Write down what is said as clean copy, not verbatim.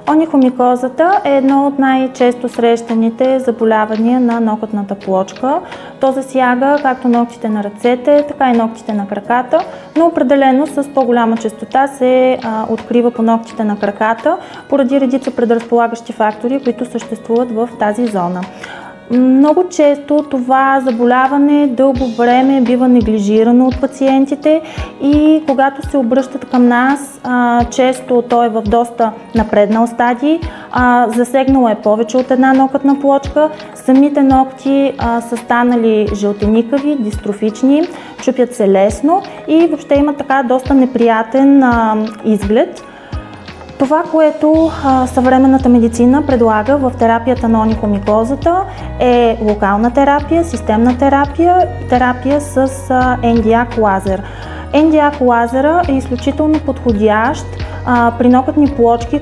Оникомикозата е едно от най-често срещаните заболявания на нокътната плочка. То засяга както ногтите на ръцете, така и ногтите на краката, но определено с по-голяма честота се открива по ногтите на краката, поради редица предразполагащи фактори, които съществуват в тази зона. Много често това заболяване дълго време бива неглижирано от пациентите и когато се обръщат към нас, често то е в доста напреднал стадий, засегнало е повече от една нокътна плочка, самите ногти са станали жълтеникави, дистрофични, чупят се лесно и въобще има така доста неприятен изглед. Това, което съвременната медицина предлага в терапията на оникомикозата е локална терапия, системна терапия, терапия с Nd:YAG лазер. Nd:YAG лазера е изключително подходящ при нокътни плочки,